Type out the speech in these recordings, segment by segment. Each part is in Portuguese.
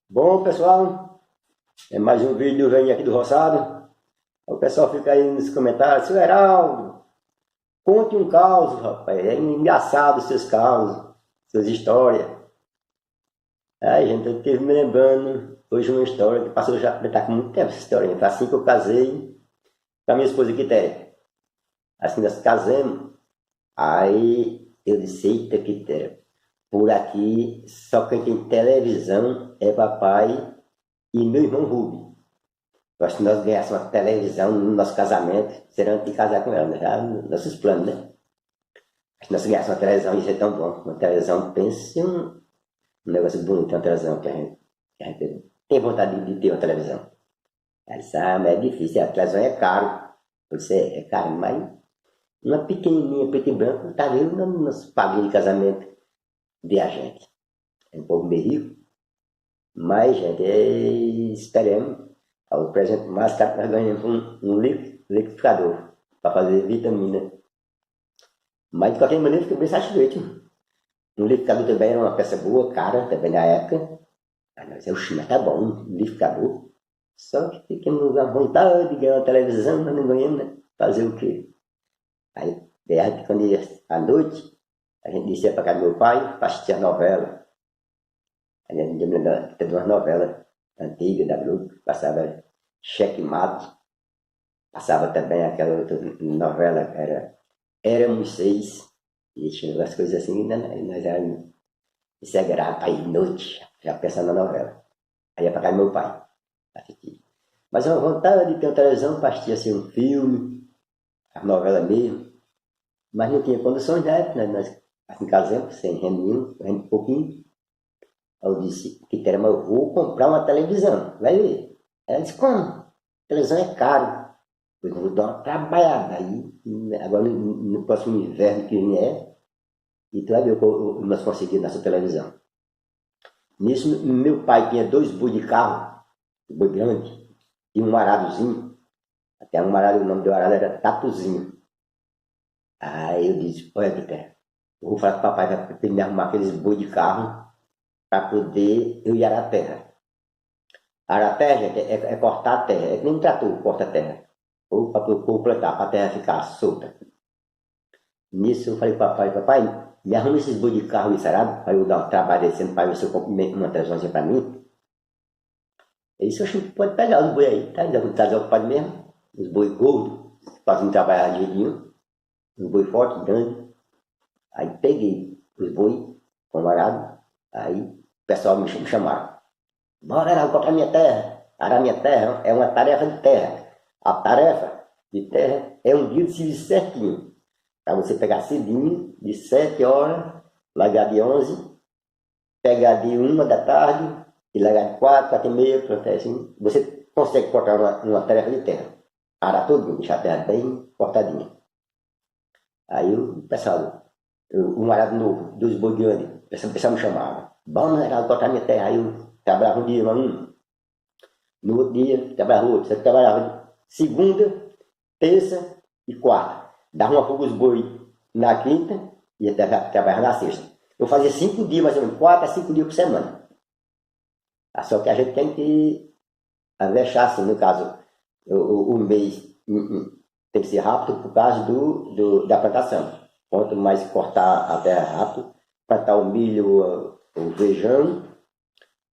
Bom, pessoal, é mais um vídeo vem aqui do Roçado. O pessoal fica aí nos comentários: seu Heraldo, conte um caos, rapaz. É engraçado seus causos, suas histórias. Aí, gente, eu estive me lembrando hoje uma história que passou já, tá com muito tempo essa história. Foi assim que eu casei com a minha esposa Quitéria. Assim nós casamos. Aí eu disse: eita, Quitéria, por aqui só quem tem televisão é papai e meu irmão Rubem. Eu acho que nós ganhássemos uma televisão no nosso casamento, será antes de casar com ela, né? Já nossos planos, né? Acho que nós ganhássemos uma televisão, ia ser tão bom. Uma televisão, pense um negócio bonito, uma televisão que a gente tem vontade de ter uma televisão. Ela disse, mas é difícil, a televisão é caro. Você é caro, mas uma pequenininha, preto e branco, tá vendo no nosso paguinho de casamento de a gente. É um pouco meio rico, mas, gente, esperemos. O presente mais caro que nós ganhamos foi um liquidificador para fazer vitamina. Mas de qualquer maneira fiquei bem satisfeito. Um liquidificador também era uma peça boa, cara, também na época. Aí nós, o China tá bom, um liquidificador. Só que ficamos à vontade de ganhar uma televisão, mas não ganhamos, né? Fazer o quê? Aí, quando ia à noite, a gente descia para casa do meu pai para assistir a novela. Aí a gente me lembra que teve umas novelas antigas da Globo, passava Checkmate, passava também aquela outra novela que era Éramos Seis, e tinha umas coisas assim, né? Nós éramos segregados para ir de noite, já pensando na novela. Aí ia para casa do meu pai, assistir. Mas uma vontade de ter uma televisão para assistir assim, um filme, a novela mesmo, mas não tinha condições na época, né? Nós assim, casamos, sem renda nenhum, renda pouquinho. Eu disse que mas eu vou comprar uma televisão, vai ver. Ela disse, como? Televisão é caro. Eu vou dar uma trabalhada aí, agora no próximo inverno que vier, e tu vai ver o que nós conseguimos nessa televisão. Nisso, meu pai tinha dois boi de carro, um boi grande, e um aradozinho. Até um arado, o nome do arado era Tatuzinho. Aí eu disse, olha, Peter, eu vou falar com o papai para me arrumar aqueles boi de carro para poder eu ir arar a terra. Arar a terra, gente, é cortar a terra, é que nem um trator corta a terra. Ou para completar, para a terra ficar solta. Nisso eu falei, papai, me arruma esses boi de carro encerado para eu dar um trabalho desse para ver se eu compro uma televisãozinha para mim. Ele disse, oxe, pode pegar os boi aí, tá? Tá desocupado mesmo. Os boi gordos, fazendo trabalhar direitinho. Os boi fortes, grandes. Aí peguei os boi com arado. Aí o pessoal me chamaram. Bora, Arão, comprar minha terra. Arar minha terra é uma tarefa de terra. A tarefa de terra é um dia de serviço certinho. Para você pegar cedinho, de 7 horas, largar de 11, pegar de 1 da tarde e largar de 4, 4 e meia, pronto, é assim. Você consegue cortar uma tarefa de terra. Arar tudo, deixar a terra bem cortadinha. Aí o pessoal, um arado novo, dos boi grandes, o pessoal me chamava. Vamos, Arado, cortar minha terra. Aí eu trabalhava um dia, no outro dia, trabalhava outro. Você trabalhava segunda, terça e quarta. Dava uma folga os boi na quinta e trabalhava na sexta. Eu fazia 5 dias, mais ou menos, 4 a 5 dias por semana. Só que a gente tem que avexar, assim, no caso, o mês tem que ser rápido por causa da plantação. Quanto mais cortar a terra rápido, plantar o milho, o feijão,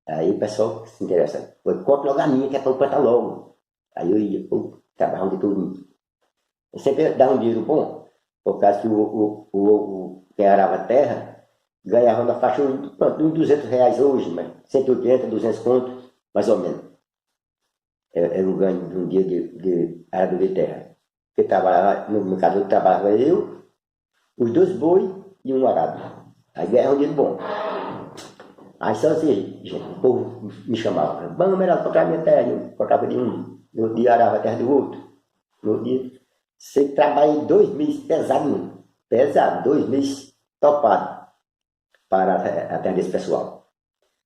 aí o pessoal se interessa. Eu corto logo a minha, que é para eu plantar logo. Aí eu ia, trabalhar de tudo. Eu sempre dava um dinheiro bom, por causa que quem arava a terra ganhava na faixa de uns R$ 200 hoje, mas 180, 200 contos, mais ou menos. Era um ganho de um dia de arador de terra. Porque trabalhava, no caso, trabalhava eu, os dois boi e um arado. Aí ganhava um dinheiro bom. Aí só assim, gente, o povo me chamava, vamos melhor cortar minha terra, eu cortava de um, no outro dia arava a terra do outro, no outro dia. Você trabalha 2 meses pesado, pesado, 2 meses topado para atender esse pessoal.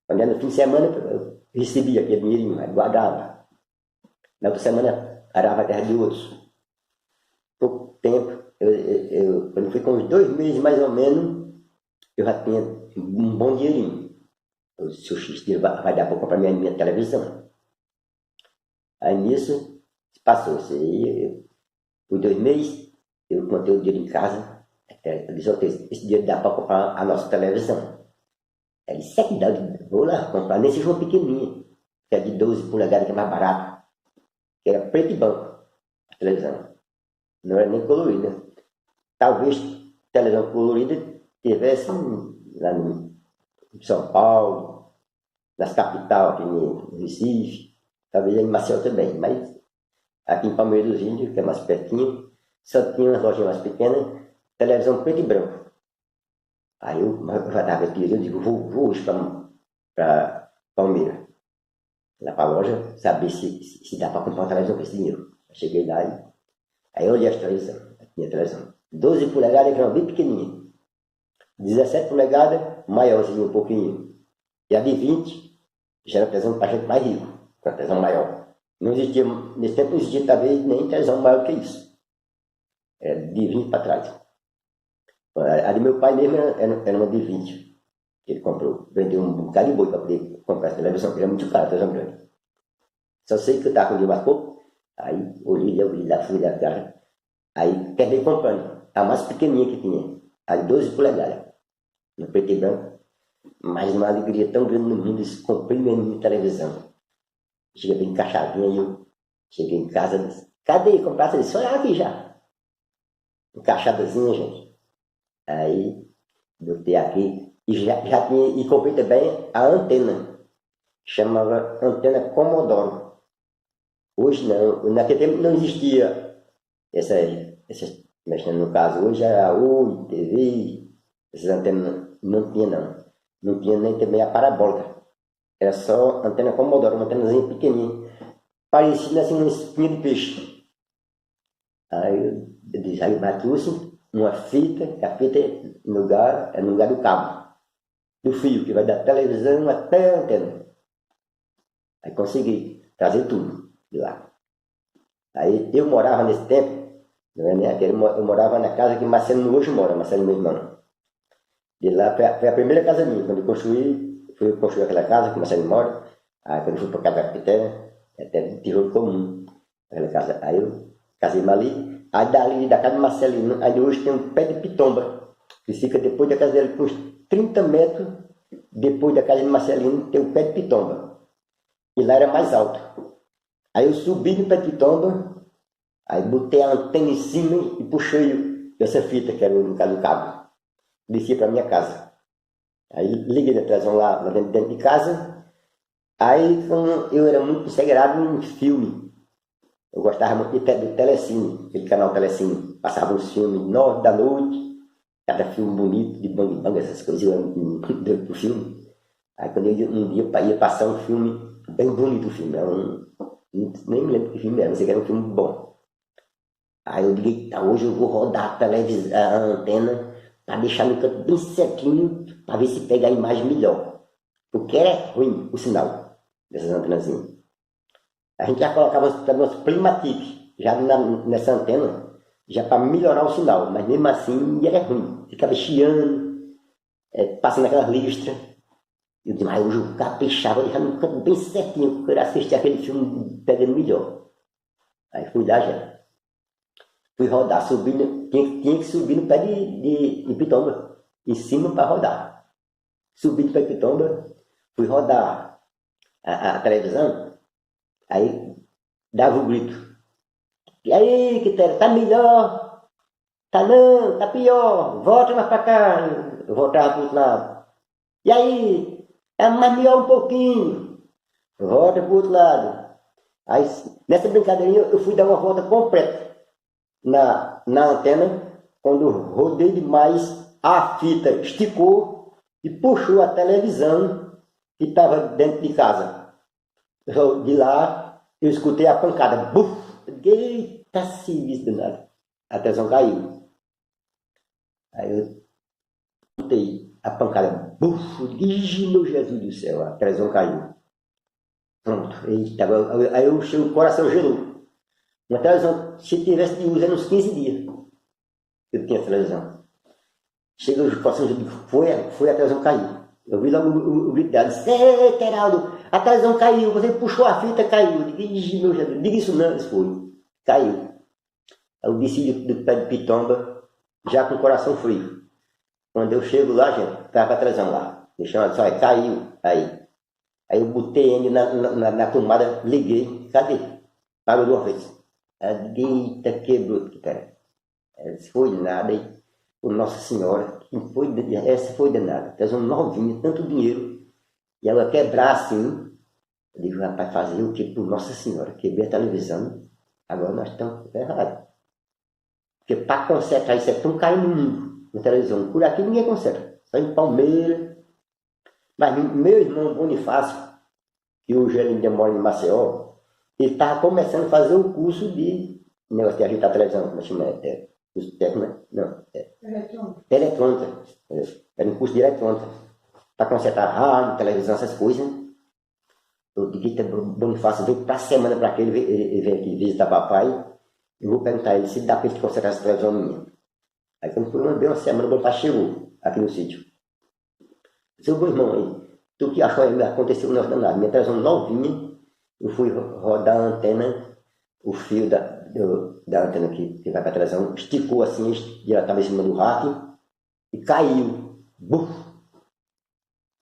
Quando era no fim de semana, eu recebia aquele dinheirinho, guardava. Na outra semana, arava a terra de outros. Pouco tempo, quando fui com uns 2 meses mais ou menos, eu já tinha um bom dinheirinho. o seu X vai dar para comprar minha televisão. Aí nisso, passou-se. Aí, por 2 meses, eu contei o dinheiro em casa. Eu disse, esse dinheiro dá para comprar a nossa televisão. Ele disse, que dá, vou lá comprar, nem seja uma pequenininha, que é de 12 polegadas, que é mais barato. Que era preto e branco, a televisão. Não era nem colorida. Talvez a televisão colorida tivesse lá em São Paulo, nas capitais, aqui no Recife, talvez em Maceió também, mas aqui em Palmeiras dos Índios, que é mais pertinho, só tinha umas lojinhas mais pequenas, televisão preto e branco. Aí eu já estava aqui, eu digo, vou hoje para Palmeiras, lá para a loja, saber se dá para comprar uma televisão com esse dinheiro. Eu cheguei lá e aí eu olhei a televisão, tinha televisão. 12 polegadas, que era bem pequenininha. 17 polegadas, maiorzinho um pouquinho. E a de 20, já era televisão para gente mais rico, para televisão maior. Não existia, nesse tempo não existia talvez nem televisão maior que isso. Era de 20 para trás. A de meu pai mesmo era uma de 20. Ele comprou, vendeu um bocado de boi para poder comprar essa televisão, que era muito caro, televisão grande. Só sei que eu estava com o dinheiro mais pouco, aí olhei lá, fui da cara, aí terminei comprando a mais pequenininha que tinha, a de 12 polegadas, no preto e branco, mas uma alegria tão grande no mundo, eu comprei mesmo minha televisão. Cheguei bem encaixadinha e eu cheguei em casa e disse, cadê? Comprasse? Ele disse, olha aqui já. Encaixadazinha, gente. Aí, botei aqui e já tinha, e comprei também a antena, chamava antena Commodore. Hoje não, naquele tempo não existia essas no caso, hoje era Oi, TV, essas antenas não tinha não. Não tinha nem também a parabólica. Era só antena Commodore, uma antenazinha pequenininha. Parecia assim uma espinha de peixe. Aí eu disse, aí eu trouxe uma fita, que a fita é no lugar do cabo, do fio, que vai da televisão até a antena. Aí consegui trazer tudo de lá. Aí eu morava nesse tempo, não é nem aquele, eu morava na casa que Marcelo hoje mora, Marcelo meu irmão. De lá foi a primeira casa minha, quando eu fui construir aquela casa que Marcelo mora. Aí quando eu fui para casa da capitã, até de tijolo comum, aquela casa. Aí eu casei ali. Aí dali da casa de Marcelino, aí hoje tem um pé de pitomba, que fica depois da casa dele, com uns 30 metros, depois da casa de Marcelino, tem um pé de pitomba. E lá era mais alto. Aí eu subi no pé de pitomba, aí botei a antena em cima e puxei essa fita, que era no caso do cabo. Desci para minha casa. Aí liguei a televisão lá dentro de casa. Aí eu era muito segurado em filme. Eu gostava muito do Telecine, aquele canal Telecine. Passava uns filmes 9 da noite, cada filme bonito, de bang bang, essas coisas, eu era muito doido pro filme. Aí quando eu um dia ia passar um filme, bem bonito o filme, nem me lembro que filme era, não sei que era um filme bom. Aí eu digo, tá, hoje eu vou rodar a antena para deixar no canto bem certinho, para ver se pega a imagem melhor. Porque era ruim o sinal dessas antenazinhas. A gente já colocava os Primatic já nessa antena, já para melhorar o sinal, mas mesmo assim era ruim. Ficava chiando, passando aquelas listras. Eu disse, mas hoje eu caprichava, deixar no canto bem certinho, porque eu queria assistir aquele filme pegando melhor. Aí fui lá já. Fui rodar, subindo, tinha que subir no pé de pitomba, em cima para rodar. Subi no pé de pitomba, fui rodar a televisão, aí dava um grito. E aí, Quitéria, tá melhor? Tá não, tá pior, volta mais pra cá. Eu voltava pro outro lado. E aí, é mais melhor um pouquinho. Volta pro outro lado. Aí, nessa brincadeirinha, eu fui dar uma volta completa na antena. Quando rodei demais, a fita esticou e puxou a televisão que estava dentro de casa. De lá, eu escutei a pancada. Buf! Eita, serviço do nada. A televisão caiu. Aí eu escutei a pancada. Buf! Digi, meu Jesus do céu, a televisão caiu. Pronto. Eita, aí o coração gelou. Uma televisão, se tivesse de uso, era uns 15 dias. Eu tinha televisão. Chega o coração gelou. Foi a televisão caiu. Eu vi logo o grito dela, disse, ei, Geraldo, a televisão caiu, você puxou a fita, caiu. Eu digo, meu Jesus, diga isso não, isso foi. Caiu. Eu desci do pé de pitomba, já com o coração frio. Quando eu chego lá, gente, tava a televisão lá. Deixando, só caiu. Aí eu botei ele na tomada, liguei. Cadê? Parou de uma vez. Eita, quebrou. Essa foi nada. Aí, Nossa Senhora, essa foi danada. Televisão novinha, tanto dinheiro. E ela quebrar assim. Eu digo, rapaz, fazer o que por Nossa Senhora? Quebrei a televisão. Agora nós estamos errados. Porque para consertar isso é tão caro no mundo. Na televisão. Por aqui ninguém conserta. Só em Palmeiras. Mas meu irmão Bonifácio, que hoje ele ainda mora em Maceió, ele estava começando a fazer o curso de negócio de ajeitar a televisão, como chama? Curso técnico, não. Eletrônica. Era um curso de eletrônica. Para consertar rádio, televisão, essas coisas. Eu digo que Bonifácio veio para a semana para cá, ele veio aqui visitar papai. Eu vou perguntar a ele se dá para ele consertar essa televisão minha. Aí quando foi uma semana, o Bonifácio chegou aqui no sítio. Seu bom irmão aí, tu que achou que aconteceu no danado, minha televisão novinha, eu fui rodar a antena, o fio da antena que vai para a televisão, esticou assim, ela estava em cima do rack e caiu. Buf!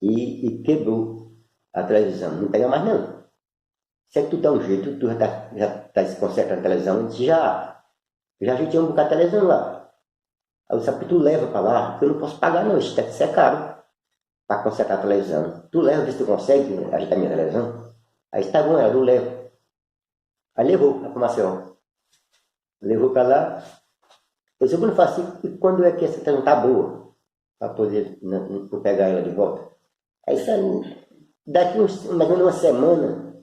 E quebrou a televisão. Não pega mais não. Se é que tu dá um jeito, tu já tá se consertando a televisão, já ajeitei um bocado a televisão lá. Aí eu disse, tu leva para lá, porque eu não posso pagar não, isso é caro. Para consertar a televisão. Tu leva, vê se tu consegue ajeitar minha televisão. Aí está bom, ela não leva. Aí levou para Maceió. Levou para lá. Eu disse, eu não faço assim, e quando é que essa televisão está boa? Para poder pegar ela de volta. Aí daqui mais ou menos uma semana,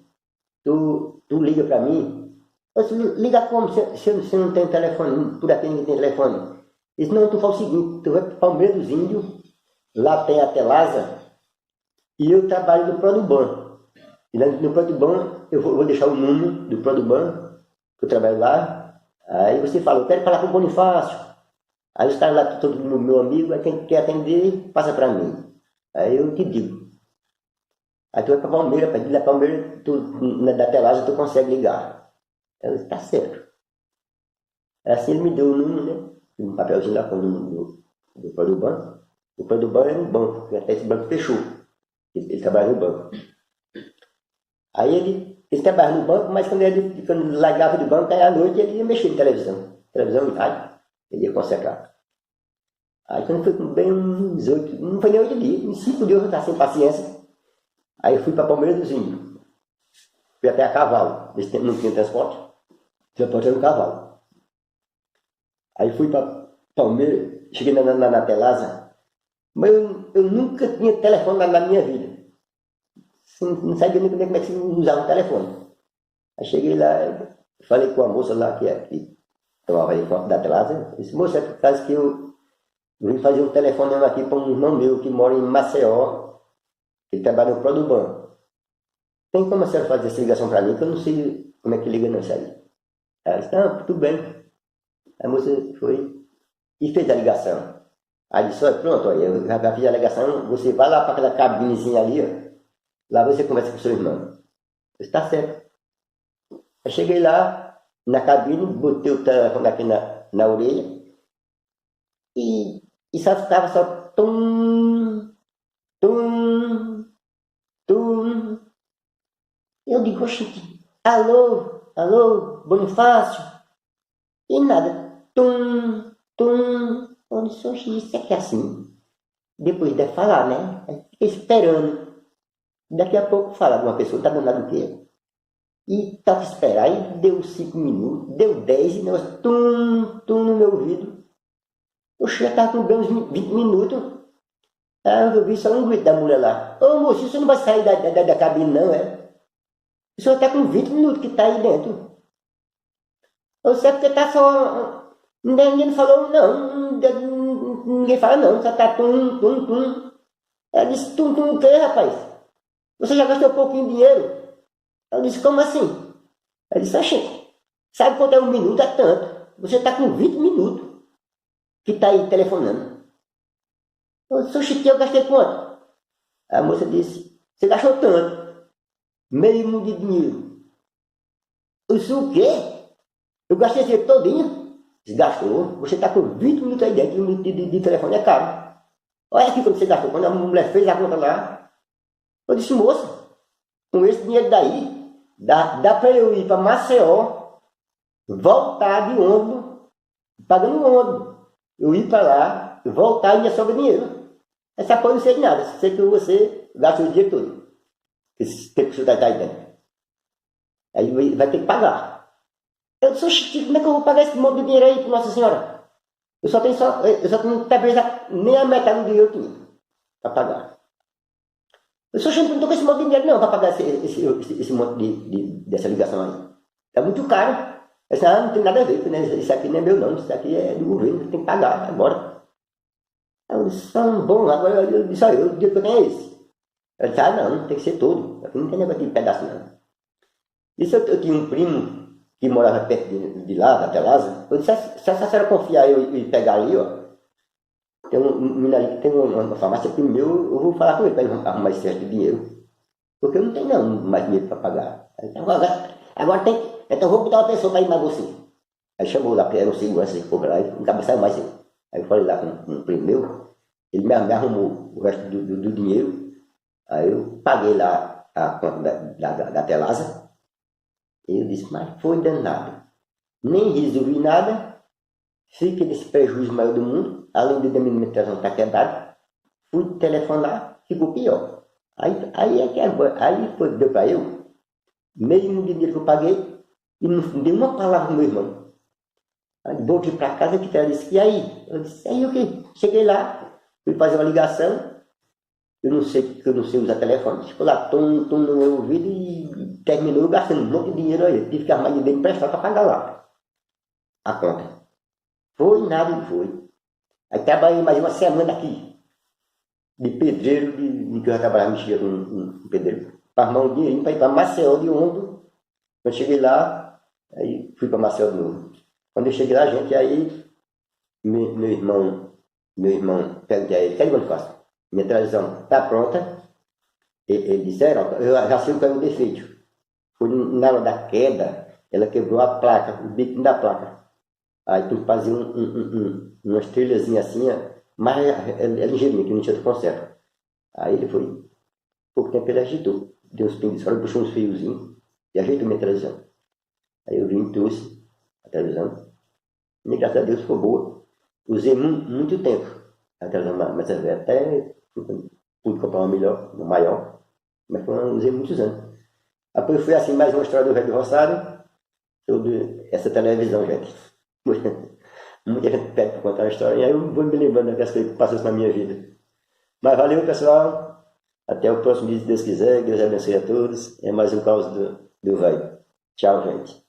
tu liga para mim. Eu disse, liga como? Se não tem telefone, por aqui ninguém tem telefone. Ele disse, não, tu faz o seguinte, tu vai para o Palmeiras dos Índios. Lá tem a Telasa e eu trabalho no Produban. E no Produban, eu vou deixar o número do Produban, que eu trabalho lá. Aí você fala, eu quero falar com o Bonifácio. Aí os caras lá, todo mundo meu amigo, aí quem quer atender, passa para mim. Aí eu te digo. Aí tu vai para Palmeiras, para ir lá Palmeiras, da Telasa tu consegue ligar. Eu disse, tá certo. Assim ele me deu o número, né? Um papelzinho lá com o número do Produban. O Produban era um banco, porque até esse banco fechou. Ele trabalhava no banco. Aí ele trabalhava no banco, mas quando largava do banco, aí à noite ele ia mexer em televisão. Televisão e rádio. Ele ia consertar. Aí quando foi bem uns 8, não foi nem 8 dias, em 5 dias eu estava sem paciência. Aí eu fui para Palmeiras dos Índios. Fui até a cavalo. Nesse tempo não tinha transporte. Transporte era no cavalo. Aí fui para Palmeiras, cheguei na Telasa. Mas eu nunca tinha telefone na minha vida. Não sabia nem como é que se usava o telefone. Aí cheguei lá, falei com a moça lá que tomava aí conta da Telasa. Disse, moça, é por causa que eu vim fazer um telefonema aqui para um irmão meu que mora em Maceió. Ele trabalha no Produban. Tem como a senhora fazer essa ligação para mim? Que eu não sei como é que liga não, isso aí. Ela disse, não, tudo bem. A moça foi e fez a ligação. Aí disse, olha, pronto, olha, eu já fiz a ligação, você vai lá para aquela cabinezinha ali, ó, lá você conversa com o seu irmão. Eu disse, tá certo. Eu cheguei lá, na cabine, botei o telefone aqui na orelha, e só ficava só tum, tum, tum. Eu digo, oxente, alô, Bonifácio? E nada, tum, tum. Eu disse, oxe, isso é que é assim. Depois deve falar, né? Aí fiquei esperando. Daqui a pouco fala de uma pessoa, está danado o quê? E estava esperando, aí deu 5 minutos, deu 10, e nós, tum no meu ouvido. Oxe, já estava com bem uns 20 minutos. Aí eu vi só um grito da mulher lá. Ô moço, você não vai sair da cabine não, é? O senhor está com 20 minutos que está aí dentro. Eu sei porque está só... Ninguém não falou não, ninguém fala não, só tá tum. Ela disse, tum o quê, rapaz? Você já gastou pouquinho de dinheiro? Ela disse, como assim? Ela disse, oxe, sabe quanto é um minuto? É tanto. Você está com 20 minutos que está aí telefonando. Eu disse, oxe, eu gastei quanto? A moça disse, você gastou tanto, meio mundo de dinheiro. Eu disse, o quê? Eu gastei esse dinheiro todinho? Gastou, você está com 20 minutos aí dentro, 20 minutos de telefone é caro. Olha aqui quando você gastou, quando a mulher fez a conta lá. Eu disse, moça, com esse dinheiro daí, dá para eu ir para Maceió, voltar de ônibus, pagando um ônibus. Eu ir para lá, voltar e ainda sobra dinheiro. Essa coisa não sei de nada, sei que você gasta o dinheiro todo. Esse tempo que você está aí dentro. Aí vai ter que pagar. Eu disse, Chico, como é que eu vou pagar esse monte de dinheiro aí para Nossa Senhora? Eu só tenho talvez nem a metade do dinheiro que eu tinha para pagar. Eu só não estou com esse monte de dinheiro não para pagar esse monte dessa ligação aí. É muito caro. Eu disse, não tem nada a ver, né? Isso aqui não é meu não, isso aqui é do governo, tem que pagar agora. Eu disse, bom, agora eu disse, olha, o dinheiro que eu tenho é esse. Eu disse, não, tem que ser todo. Aqui não tem negócio de pedaço não. Isso eu tinha um primo que morava perto de lá, da Telasa. Eu disse, se a senhora confiar e pegar ali, ó, tem um menino ali que tem uma farmácia primo meu, eu vou falar com ele para ele arrumar esse resto de dinheiro. Porque eu não tenho não mais dinheiro para pagar. Agora tem que... Então eu vou botar uma pessoa para ir mais você. Aí chamou lá, era um segurança que ficou lá, e não acaba saindo mais. Aí eu falei lá com um primo meu, ele me arrumou o resto do dinheiro. Aí eu paguei lá a conta da Telasa. E eu disse, mas foi danado. Nem resolvi nada, fiquei nesse prejuízo maior do mundo, além de a minha alimentação estar quebrada, fui telefonar, ficou pior. Aí foi, deu para eu, meio dinheiro que eu paguei, e não dei uma palavra pro meu irmão. Aí voltei para casa, que ela disse, e aí? Eu disse, aí o quê? Cheguei lá, fui fazer uma ligação, eu não sei usar telefone, ficou lá, tom no meu ouvido e terminou gastando um monte de dinheiro aí. Tive que arrumar dinheiro emprestado para pagar lá a conta. Foi nada e foi. Aí trabalhei mais uma semana aqui, de pedreiro, de que eu já trabalhava, mexia com pedreiro, para arrumar um dinheirinho para ir para Maceió de ônibus. Quando cheguei lá, aí fui para Maceió de novo. Quando eu cheguei lá, gente, aí meu irmão perguntei a ele, que eu faço? Minha televisão está pronta. Ele disse, eu já sei qual é o defeito. Foi na hora da queda, ela quebrou a placa, o bico da placa. Aí tu fazia umas trilhazinhas assim, mas é ligeirinho, que não tinha de conserto. Aí ele foi, pouco tempo ele agitou, deu uns pingos fora, puxou uns fiozinhos e ajeitou minha televisão. Aí eu vim e trouxe a televisão. E graças a Deus ficou boa. Usei muito tempo a televisão, mas até pude comprar uma melhor, uma maior, mas usei muitos anos. Depois foi assim, mais uma história do Velho Rosário, sobre essa televisão, gente. Muita gente pede para contar a história, e aí eu vou me lembrando das coisas que passaram na minha vida. Mas valeu, pessoal. Até o próximo vídeo, se Deus quiser. Deus abençoe a todos. É mais um caos do Velho. Tchau, gente.